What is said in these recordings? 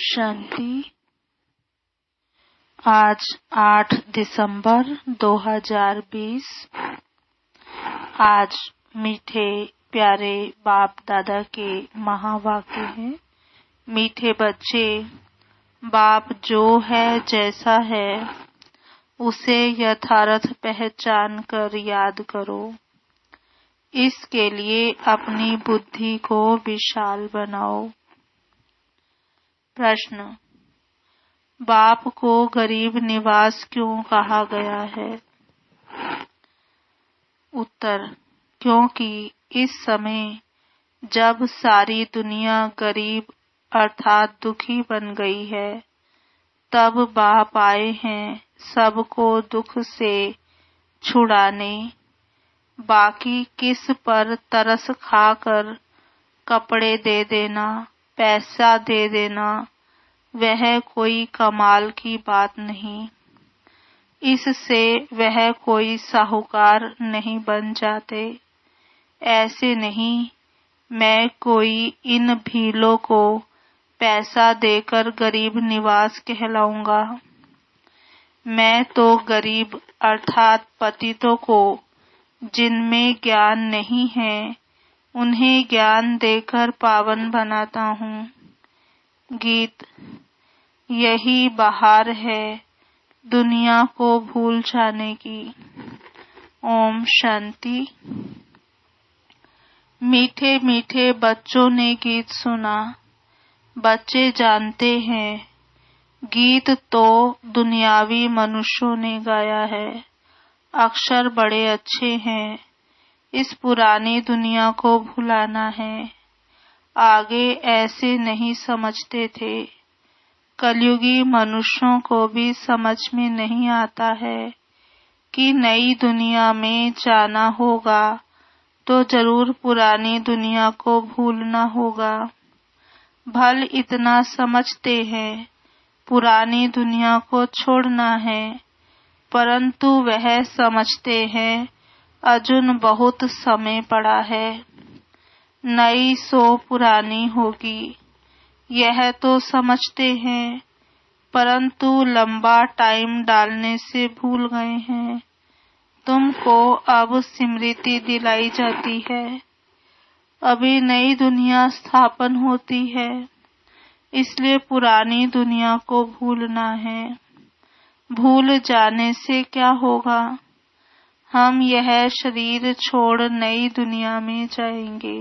शांति। आज 8 दिसंबर 2020। आज मीठे प्यारे बाप दादा के महावाक्य हैं। मीठे बच्चे, बाप जो है जैसा है उसे यथार्थ पहचान कर याद करो। इसके लिए अपनी बुद्धि को विशाल बनाओ। प्रश्न: बाप को गरीब निवास क्यों कहा गया है? उत्तर: क्योंकि इस समय जब सारी दुनिया गरीब अर्थात दुखी बन गई है, तब बाप आए हैं सबको दुख से छुड़ाने। बाकी किस पर तरस खाकर कपड़े दे देना, पैसा दे देना, वह कोई कमाल की बात नहीं। इससे वह कोई साहूकार नहीं बन जाते। ऐसे नहीं, मैं कोई इन भीलों को पैसा देकर गरीब निवास कहलाऊंगा। मैं तो गरीब अर्थात पतितों को, जिनमें ज्ञान नहीं है, उन्हें ज्ञान देकर पावन बनाता हूँ। गीत: यही बहार है दुनिया को भूल जाने की। ओम शांति। मीठे मीठे बच्चों ने गीत सुना। बच्चे जानते हैं गीत तो दुनियावी मनुष्यों ने गाया है। अक्षर बड़े अच्छे हैं। इस पुरानी दुनिया को भुलाना है। आगे ऐसे नहीं समझते थे। कलयुगी मनुष्यों को भी समझ में नहीं आता है कि नई दुनिया में जाना होगा तो जरूर पुरानी दुनिया को भूलना होगा। भल इतना समझते हैं पुरानी दुनिया को छोड़ना है, परंतु वह समझते हैं अजुन बहुत समय पड़ा है। नई सो पुरानी होगी, यह तो समझते हैं, परंतु लंबा टाइम डालने से भूल गए हैं। तुमको अब स्मृति दिलाई जाती है। अभी नई दुनिया स्थापन होती है, इसलिए पुरानी दुनिया को भूलना है। भूल जाने से क्या होगा? हम यह शरीर छोड़ नई दुनिया में जाएंगे,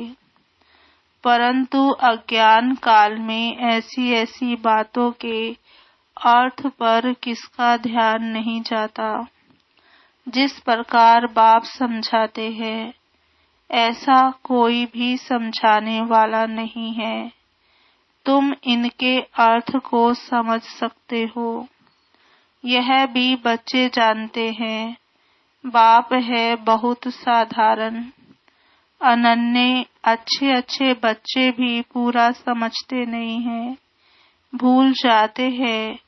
परंतु अज्ञान काल में ऐसी ऐसी बातों के अर्थ पर किसका ध्यान नहीं जाता। जिस प्रकार बाप समझाते हैं, ऐसा कोई भी समझाने वाला नहीं है। तुम इनके अर्थ को समझ सकते हो। यह भी बच्चे जानते हैं। बाप है बहुत साधारण, अनन्य। अच्छे अच्छे बच्चे भी पूरा समझते नहीं हैं। भूल जाते हैं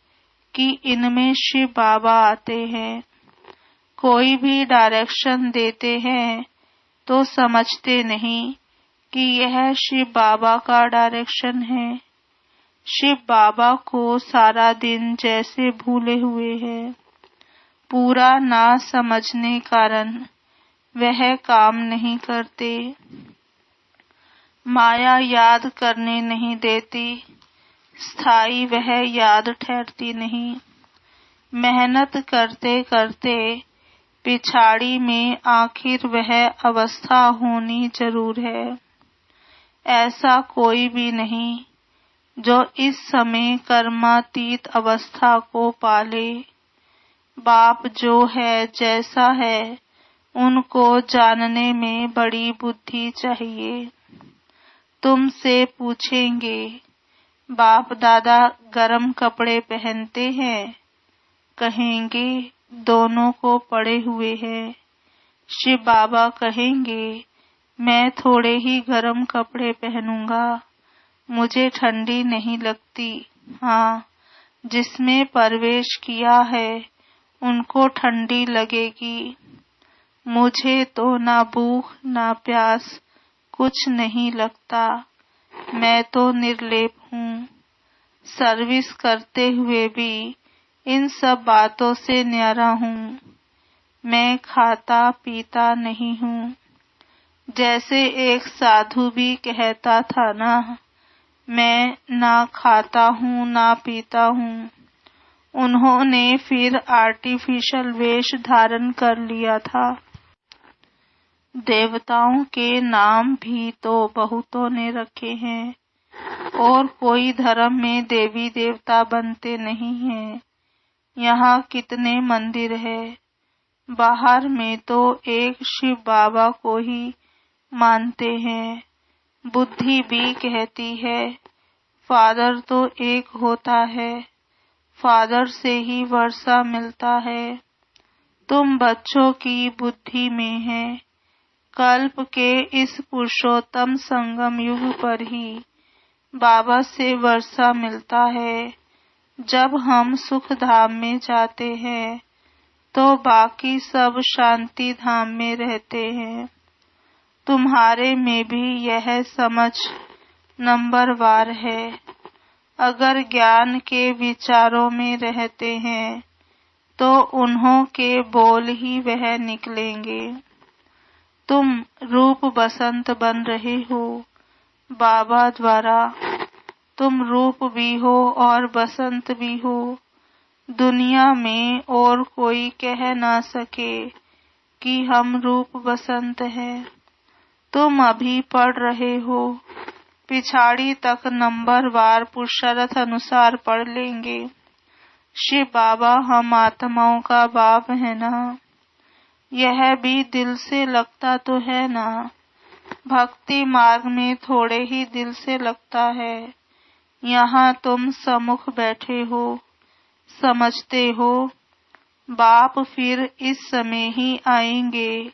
कि इनमें शिव बाबा आते हैं। कोई भी डायरेक्शन देते हैं तो समझते नहीं कि यह शिव बाबा का डायरेक्शन है। शिव बाबा को सारा दिन जैसे भूले हुए हैं। पूरा ना समझने कारण वह काम नहीं करते। माया याद करने नहीं देती, स्थायी वह याद ठहरती नहीं। मेहनत करते करते पिछाड़ी में आखिर वह अवस्था होनी जरूर है। ऐसा कोई भी नहीं जो इस समय कर्मातीत अवस्था को पाले। बाप जो है जैसा है उनको जानने में बड़ी बुद्धि चाहिए। तुमसे पूछेंगे, बाप दादा गरम कपड़े पहनते हैं? कहेंगे दोनों को पड़े हुए हैं। शिव बाबा कहेंगे मैं थोड़े ही गरम कपड़े पहनूंगा, मुझे ठंडी नहीं लगती। हाँ, जिसमें प्रवेश किया है उनको ठंडी लगेगी। मुझे तो ना भूख ना प्यास कुछ नहीं लगता। मैं तो निर्लेप हूँ। सर्विस करते हुए भी इन सब बातों से न्यारा हूँ। मैं खाता पीता नहीं हूँ। जैसे एक साधु भी कहता था ना, मैं ना खाता हूँ ना पीता हूँ। उन्होंने फिर आर्टिफिशियल वेश धारण कर लिया था। देवताओं के नाम भी तो बहुतों ने रखे हैं, और कोई धर्म में देवी देवता बनते नहीं हैं। यहाँ कितने मंदिर है। बाहर में तो एक शिव बाबा को ही मानते हैं। बुद्धि भी कहती है फादर तो एक होता है, फादर से ही वर्षा मिलता है। तुम बच्चों की बुद्धि में है। कल्प के इस पुरुषोत्तम संगम युग पर ही बाबा से वर्षा मिलता है। जब हम सुख धाम में जाते हैं तो बाकी सब शांति धाम में रहते हैं। तुम्हारे में भी यह समझ नंबरवार है। अगर ज्ञान के विचारों में रहते हैं तो उन्हों के बोल ही वह निकलेंगे। तुम रूप बसंत बन रहे हो बाबा द्वारा। तुम रूप भी हो और बसंत भी हो। दुनिया में और कोई कह ना सके कि हम रूप बसंत हैं। तुम अभी पढ़ रहे हो, पिछाड़ी तक नंबरवार पुरुषार्थ अनुसार पढ़ लेंगे। शिव बाबा हम आत्माओं का बाप है ना, यह भी दिल से लगता तो है ना। भक्ति मार्ग में थोड़े ही दिल से लगता है। यहाँ तुम सम्मुख बैठे हो, समझते हो। बाप फिर इस समय ही आएंगे,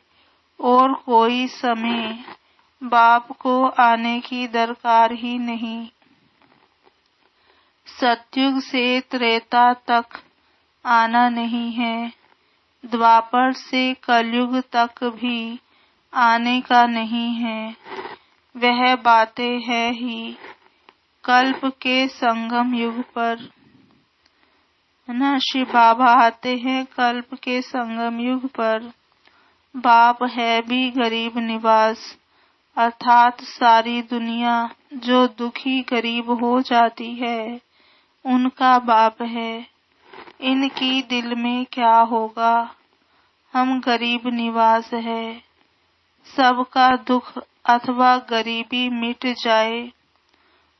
और कोई समय बाप को आने की दरकार ही नहीं। सतयुग से त्रेता तक आना नहीं है। द्वापर से कलयुग तक भी आने का नहीं है। वह बातें है ही कल्प के संगम युग पर, है ना। शिव बाबा आते हैं कल्प के संगम युग पर। बाप है भी गरीब निवास, अर्थात सारी दुनिया जो दुखी गरीब हो जाती है उनका बाप है। इनकी दिल में क्या होगा। हम गरीब निवास है। सबका दुख अथवा गरीबी मिट जाए,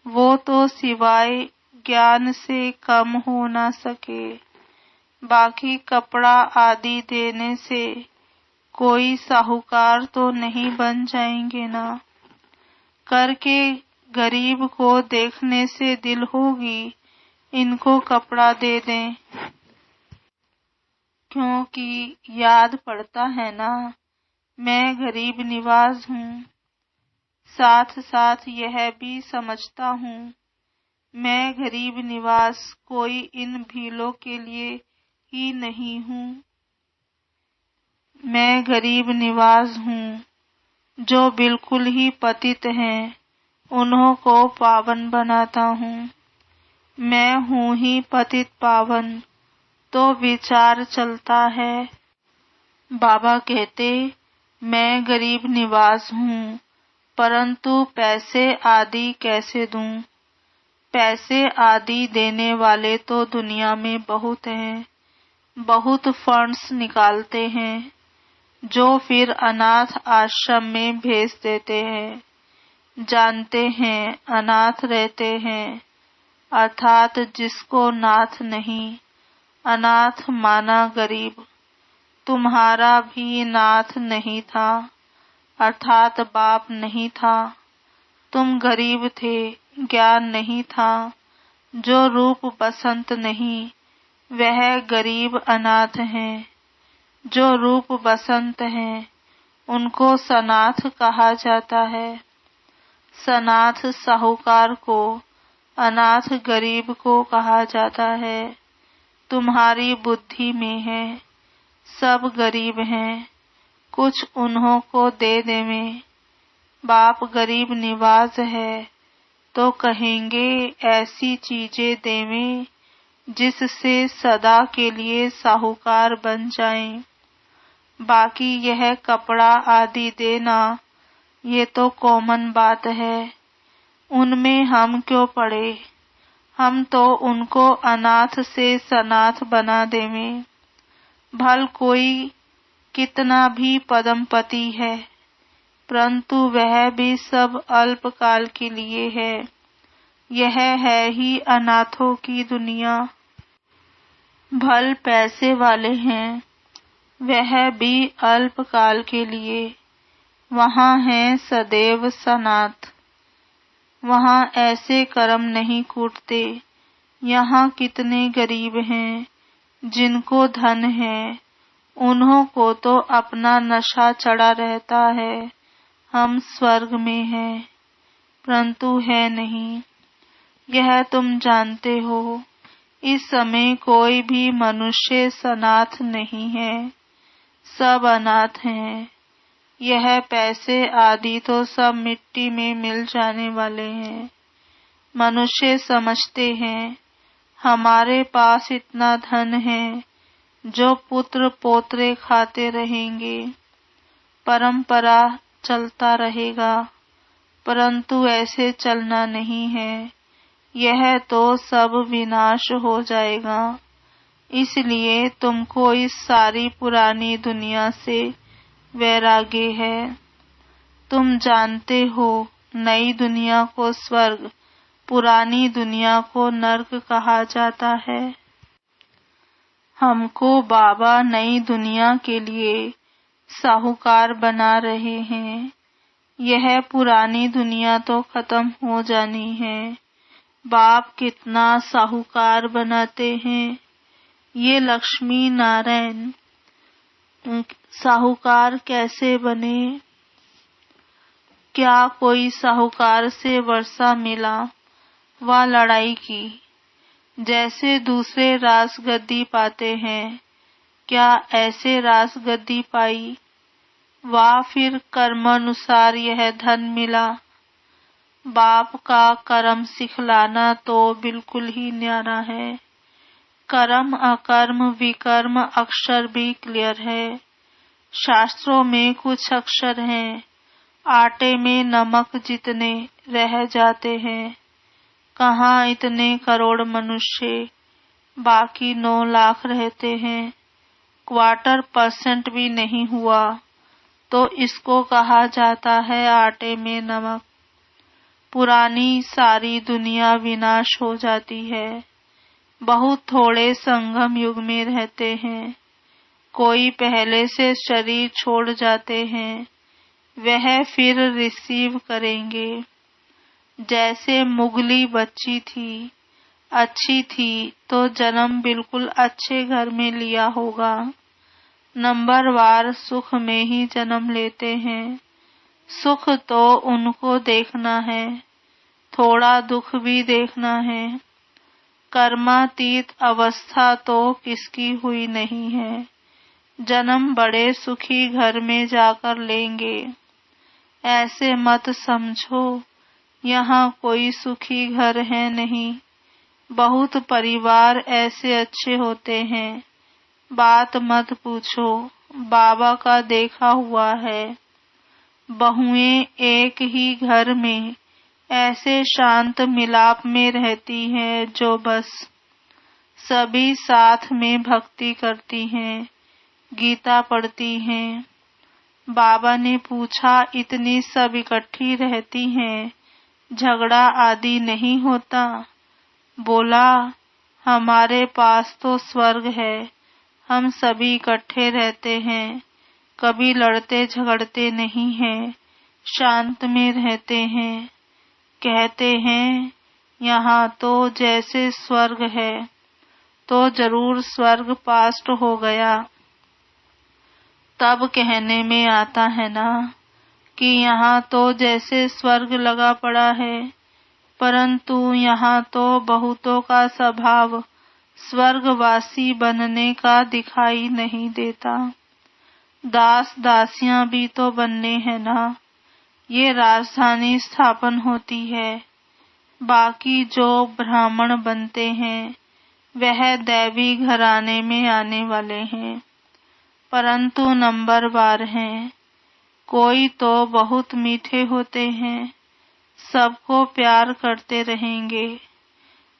वो तो सिवाय ज्ञान से कम हो ना सके। बाकी कपड़ा आदि देने से कोई साहूकार तो नहीं बन जाएंगे ना। करके गरीब को देखने से दिल होगी इनको कपड़ा दे दें, क्योंकि याद पड़ता है ना मैं गरीब निवाज हूँ। साथ साथ यह भी समझता हूँ मैं गरीब निवास कोई इन भीलों के लिए ही नहीं हूँ। मैं गरीब निवास हूँ जो बिल्कुल ही पतित हैं, उन्हों को पावन बनाता हूँ। मैं हूँ ही पतित पावन, तो विचार चलता है। बाबा कहते मैं गरीब निवास हूँ, परंतु पैसे आदि कैसे दूं। पैसे आदि देने वाले तो दुनिया में बहुत हैं। बहुत फंड्स निकालते हैं जो फिर अनाथ आश्रम में भेज देते हैं। जानते हैं अनाथ रहते हैं, अर्थात जिसको नाथ नहीं, अनाथ माना गरीब। तुम्हारा भी नाथ नहीं था, अर्थात बाप नहीं था। तुम गरीब थे, ज्ञान नहीं था। जो रूप बसंत नहीं, वह गरीब अनाथ हैं। जो रूप बसंत हैं, उनको सनाथ कहा जाता है। सनाथ साहूकार को, अनाथ गरीब को कहा जाता है। तुम्हारी बुद्धि में है सब गरीब हैं, कुछ उन्हों को दे देवे। बाप गरीब निवाज है, तो कहेंगे ऐसी चीजें देवें जिससे सदा के लिए साहूकार बन जाएं। बाकी यह कपड़ा आदि देना ये तो कॉमन बात है, उनमें हम क्यों पड़े। हम तो उनको अनाथ से सनाथ बना देवें। भल कोई कितना भी पदमपति है, परंतु वह भी सब अल्पकाल के लिए है। यह है ही अनाथों की दुनिया। भल पैसे वाले हैं, वह भी अल्पकाल के लिए। वहाँ है सदैव सनाथ। वहाँ ऐसे कर्म नहीं कूटते। यहाँ कितने गरीब हैं, जिनको धन है, उन्हों को तो अपना नशा चढ़ा रहता है, हम स्वर्ग में हैं, परंतु है नहीं। यह तुम जानते हो, इस समय कोई भी मनुष्य सनाथ नहीं है, सब अनाथ हैं। यह पैसे आदि तो सब मिट्टी में मिल जाने वाले हैं। मनुष्य समझते हैं हमारे पास इतना धन है जो पुत्र पोत्रे खाते रहेंगे, परंपरा चलता रहेगा, परंतु ऐसे चलना नहीं है। यह तो सब विनाश हो जाएगा। इसलिए तुमको इस सारी पुरानी दुनिया से वैराग्य है। तुम जानते हो नई दुनिया को स्वर्ग, पुरानी दुनिया को नरक कहा जाता है। हमको बाबा नई दुनिया के लिए साहूकार बना रहे हैं। यह पुरानी दुनिया तो खत्म हो जानी है। बाप कितना साहूकार बनाते हैं। ये लक्ष्मी नारायण साहूकार कैसे बने। क्या कोई साहूकार से वर्षा मिला व लड़ाई की, जैसे दूसरे राजगद्दी पाते हैं, क्या ऐसे राजगद्दी पाई। व फिर कर्मानुसार यह धन मिला। बाप का कर्म सिखलाना तो बिल्कुल ही न्यारा है। कर्म अकर्म विकर्म अक्षर भी क्लियर है। शास्त्रों में कुछ अक्षर हैं, आटे में नमक जितने रह जाते हैं। कहाँ इतने करोड़ मनुष्य, बाकी 9 लाख रहते हैं। 1/4% भी नहीं हुआ तो इसको कहा जाता है आटे में नमक। पुरानी सारी दुनिया विनाश हो जाती है। बहुत थोड़े संगम युग में रहते हैं। कोई पहले से शरीर छोड़ जाते हैं, वह फिर रिसीव करेंगे। जैसे मुगली बच्ची थी, अच्छी थी तो जन्म बिल्कुल अच्छे घर में लिया होगा। नंबरवार सुख में ही जन्म लेते हैं। सुख तो उनको देखना है, थोड़ा दुख भी देखना है। कर्मातीत अवस्था तो किसकी हुई नहीं है। जन्म बड़े सुखी घर में जाकर लेंगे। ऐसे मत समझो यहाँ कोई सुखी घर है नहीं। बहुत परिवार ऐसे अच्छे होते हैं, बात मत पूछो, बाबा का देखा हुआ है। बहुएं एक ही घर में ऐसे शांत मिलाप में रहती हैं जो बस सभी साथ में भक्ति करती हैं, गीता पढ़ती हैं। बाबा ने पूछा इतनी सब इकट्ठी रहती हैं, झगड़ा आदि नहीं होता। बोला हमारे पास तो स्वर्ग है, हम सभी इकट्ठे रहते हैं, कभी लड़ते झगड़ते नहीं हैं, शांत में रहते हैं। कहते हैं यहाँ तो जैसे स्वर्ग है, तो जरूर स्वर्ग पास्ट हो गया। तब कहने में आता है ना कि यहाँ तो जैसे स्वर्ग लगा पड़ा है, परंतु यहाँ तो बहुतों का स्वभाव स्वर्गवासी बनने का दिखाई नहीं देता। दास दासियां भी तो बनने हैं ना। ये राजधानी स्थापन होती है, बाकी जो ब्राह्मण बनते हैं वह दैवी घराने में आने वाले हैं, परंतु नंबरवार हैं। कोई तो बहुत मीठे होते हैं, सबको प्यार करते रहेंगे,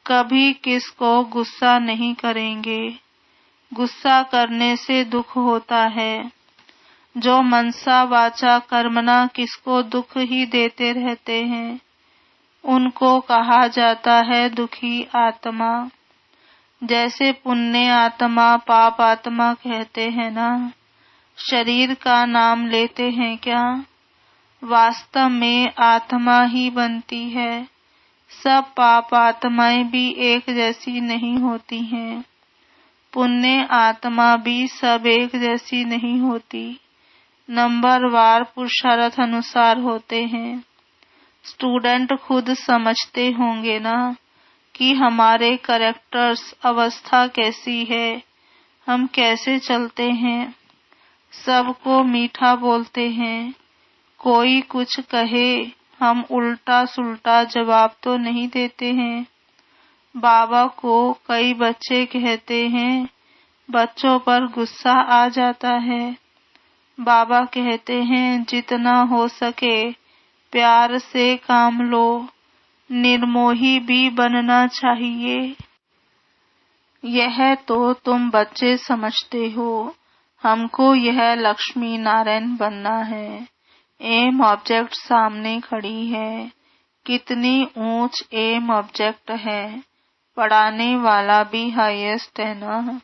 कभी किसको गुस्सा नहीं करेंगे। गुस्सा करने से दुख होता है। जो मनसा वाचा कर्मणा किसको दुख ही देते रहते हैं, उनको कहा जाता है दुखी आत्मा। जैसे पुण्य आत्मा पाप आत्मा कहते हैं ना, शरीर का नाम लेते हैं क्या? वास्तव में आत्मा ही बनती है। सब पाप आत्माएं भी एक जैसी नहीं होती हैं, पुण्य आत्मा भी सब एक जैसी नहीं होती, नंबरवार पुरुषार्थ अनुसार होते हैं। स्टूडेंट खुद समझते होंगे ना कि हमारे कैरेक्टर्स अवस्था कैसी है, हम कैसे चलते हैं। सबको मीठा बोलते हैं, कोई कुछ कहे हम उल्टा सुल्टा जवाब तो नहीं देते हैं। बाबा को कई बच्चे कहते हैं बच्चों पर गुस्सा आ जाता है। बाबा कहते हैं जितना हो सके प्यार से काम लो, निर्मोही भी बनना चाहिए। यह तो तुम बच्चे समझते हो, हमको यह लक्ष्मी नारायण बनना है। एम ऑब्जेक्ट सामने खड़ी है, कितनी ऊंच एम ऑब्जेक्ट है, पढ़ाने वाला भी हाईएस्ट है ना।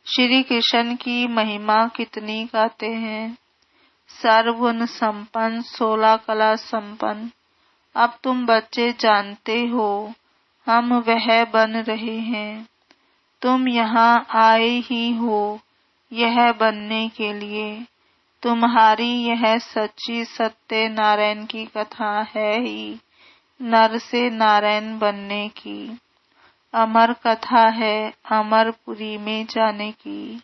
श्री कृष्ण की महिमा कितनी गाते हैं, सर्वगुण संपन्न 16 कला संपन्न। अब तुम बच्चे जानते हो हम वह बन रहे हैं। तुम यहाँ आए ही हो यह बनने के लिए। तुम्हारी यह सच्ची सत्य नारायण की कथा है ही नर से नारायण बनने की। अमर कथा है अमरपुरी में जाने की।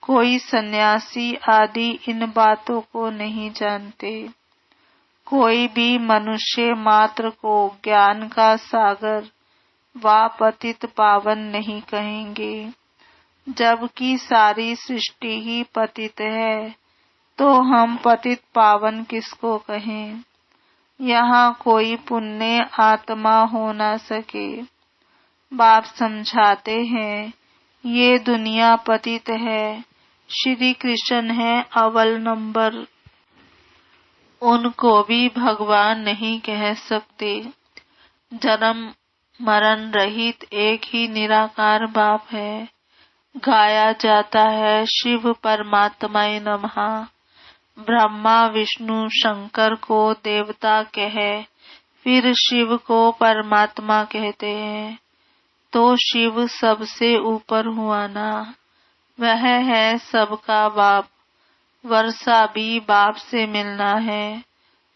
कोई सन्यासी आदि इन बातों को नहीं जानते। कोई भी मनुष्य मात्र को ज्ञान का सागर व पतित पावन नहीं कहेंगे। जबकि सारी सृष्टि ही पतित है, तो हम पतित पावन किसको कहें। यहाँ कोई पुण्य आत्मा हो न सके। बाप समझाते हैं ये दुनिया पतित है, श्री कृष्ण है अव्वल नंबर। उनको भी भगवान नहीं कह सकते। जन्म मरण रहित एक ही निराकार बाप है। गाया जाता है शिव परमात्माय नमः। ब्रह्मा विष्णु शंकर को देवता कहे, फिर शिव को परमात्मा कहते हैं, तो शिव सबसे ऊपर हुआ ना। वह है सबका बाप। वर्षा भी बाप से मिलना है।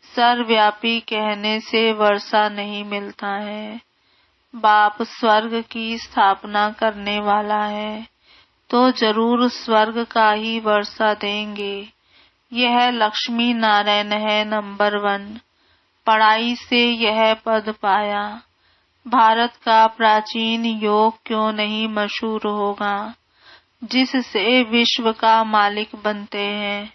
सर्वव्यापी कहने से वर्षा नहीं मिलता है। बाप स्वर्ग की स्थापना करने वाला है, तो जरूर स्वर्ग का ही वर्षा देंगे। यह लक्ष्मी नारायण है नंबर 1। पढ़ाई से यह पद पाया। भारत का प्राचीन योग क्यों नहीं मशहूर होगा। जिससे विश्व का मालिक बनते हैं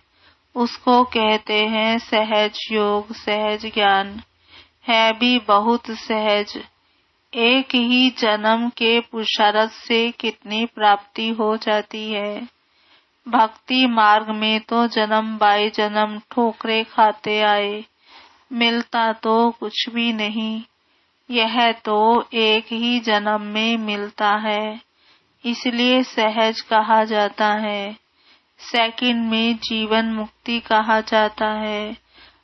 उसको कहते हैं सहज योग, सहज ज्ञान। है भी बहुत सहज। एक ही जन्म के पुरुषार्थ से कितनी प्राप्ति हो जाती है। भक्ति मार्ग में तो जन्म बाई जन्म ठोकरे खाते आए, मिलता तो कुछ भी नहीं। यह तो एक ही जन्म में मिलता है, इसलिए सहज कहा जाता है। सेकंड में जीवन मुक्ति कहा जाता है।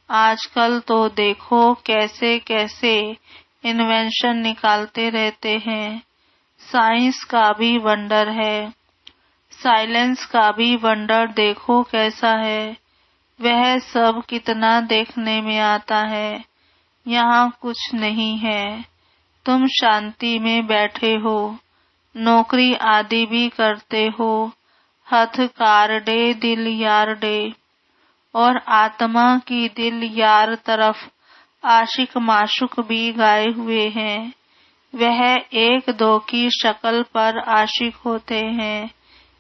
आजकल तो देखो कैसे कैसे इन्वेंशन निकालते रहते हैं। साइंस का भी वंडर है, साइलेंस का भी वंडर देखो कैसा है। वह सब कितना देखने में आता है। यहाँ कुछ नहीं है। तुम शांति में बैठे हो, नौकरी आदि भी करते हो, हथ कार डे दिल यार डे, और आत्मा की दिल यार तरफ आशिक माशुक भी गाए हुए हैं। वह एक दो की शक्ल पर आशिक होते हैं,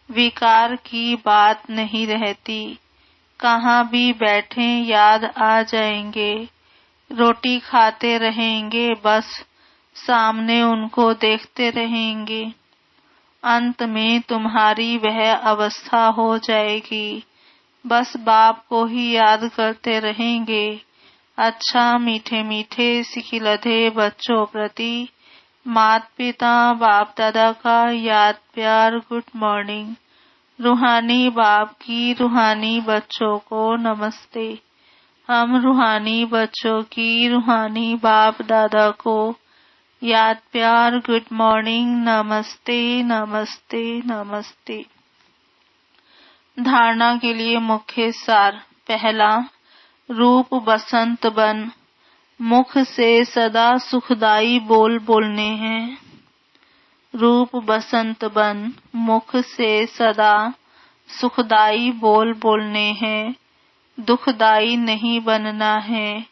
विकार की बात नहीं रहती। कहाँ भी बैठे याद आ जाएंगे, रोटी खाते रहेंगे, बस सामने उनको देखते रहेंगे। अंत में तुम्हारी वह अवस्था हो जाएगी, बस बाप को ही याद करते रहेंगे। अच्छा मीठे मीठे सिखिलधे बच्चों प्रति माता पिता बाप दादा का याद प्यार गुड मॉर्निंग। रूहानी बाप की रूहानी बच्चों को नमस्ते। हम रूहानी बच्चों की रूहानी बाप दादा को याद प्यार गुड मॉर्निंग, नमस्ते नमस्ते नमस्ते। धारणा के लिए मुख्य सार। पहला, रूप बसंत बन, मुख से सदा सुखदाई बोल बोलने हैं। रूप बसंत बन, मुख से सदा सुखदाई बोल बोलने हैं, दुखदाई नहीं बनना है।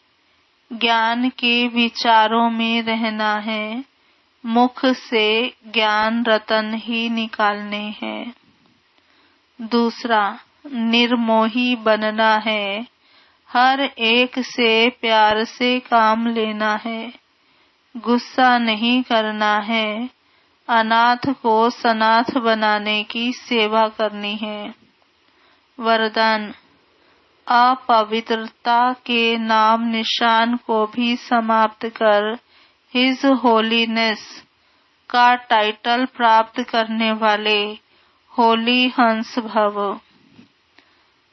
ज्ञान के विचारों में रहना है, मुख से ज्ञान रतन ही निकालने हैं। दूसरा, निर्मोही बनना है, हर एक से प्यार से काम लेना है, गुस्सा नहीं करना है, अनाथ को सनाथ बनाने की सेवा करनी है। वरदान, अपवित्रता के नाम निशान को भी समाप्त कर हिज होलीनेस का टाइटल प्राप्त करने वाले होली हंस भव।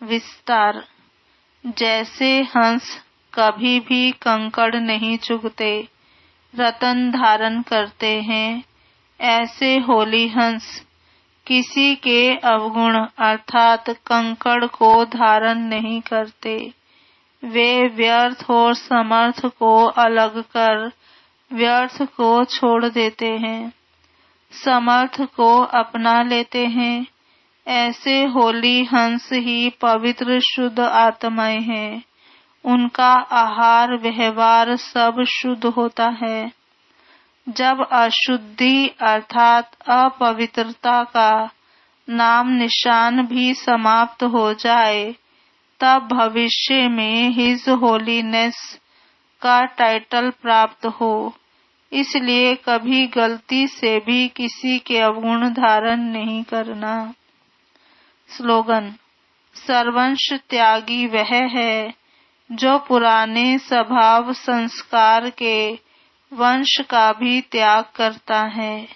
विस्तार, जैसे हंस कभी भी कंकड़ नहीं चुगते, रतन धारण करते हैं, ऐसे होली हंस किसी के अवगुण अर्थात कंकड़ को धारण नहीं करते। वे व्यर्थ और समर्थ को अलग कर व्यर्थ को छोड़ देते हैं, समर्थ को अपना लेते हैं। ऐसे होली हंस ही पवित्र शुद्ध आत्माएं हैं। उनका आहार व्यवहार सब शुद्ध होता है। जब अशुद्धि अर्थात अपवित्रता का नाम निशान भी समाप्त हो जाए, तब भविष्य में हिज होलीनेस का टाइटल प्राप्त हो। इसलिए कभी गलती से भी किसी के अवगुण धारण नहीं करना। स्लोगन, सर्वंश त्यागी वह है जो पुराने स्वभाव संस्कार के वंश का भी त्याग करता है।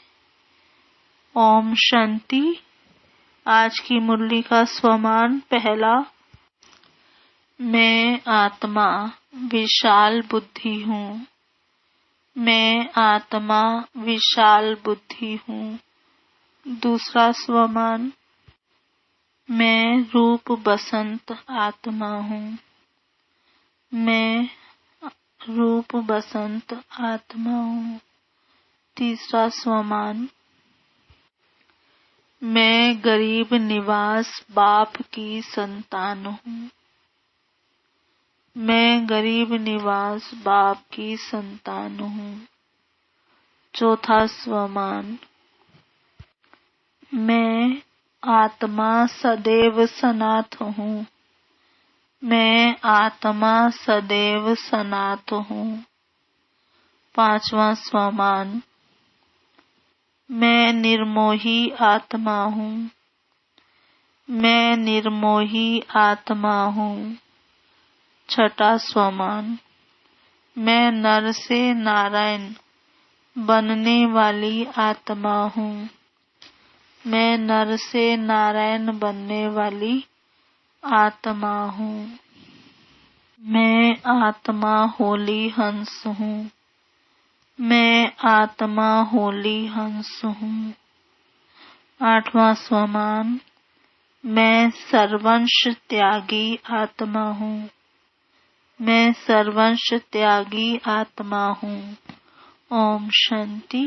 ओम शांति। आज की मुरली का स्वमान। पहला, मैं आत्मा विशाल बुद्धि हूँ। मैं आत्मा विशाल बुद्धि हूँ। दूसरा स्वमान, मैं रूप बसंत आत्मा हूँ। मैं रूप बसंत आत्मा हूँ। तीसरा स्वमान, मैं गरीब निवास बाप की संतान हूँ। मैं गरीब निवास बाप की संतान हूँ। चौथा स्वमान, मैं आत्मा सदैव सनाथ हूँ। मैं आत्मा सदैव सनाथ हूँ। पांचवा स्वमान, मैं निर्मोही आत्मा हूँ। मैं निर्मोही आत्मा हूँ। छठा स्वमान, मैं नर से नारायण बनने वाली आत्मा हूँ। मैं नर से नारायण बनने वाली आत्मा हूँ। मैं आत्मा होली हंस हूँ। मैं आत्मा होली हंस हूँ। आठवां स्वमान, मैं सर्वंश त्यागी आत्मा हूँ। मैं सर्वंश त्यागी आत्मा हूँ। ओम शांति।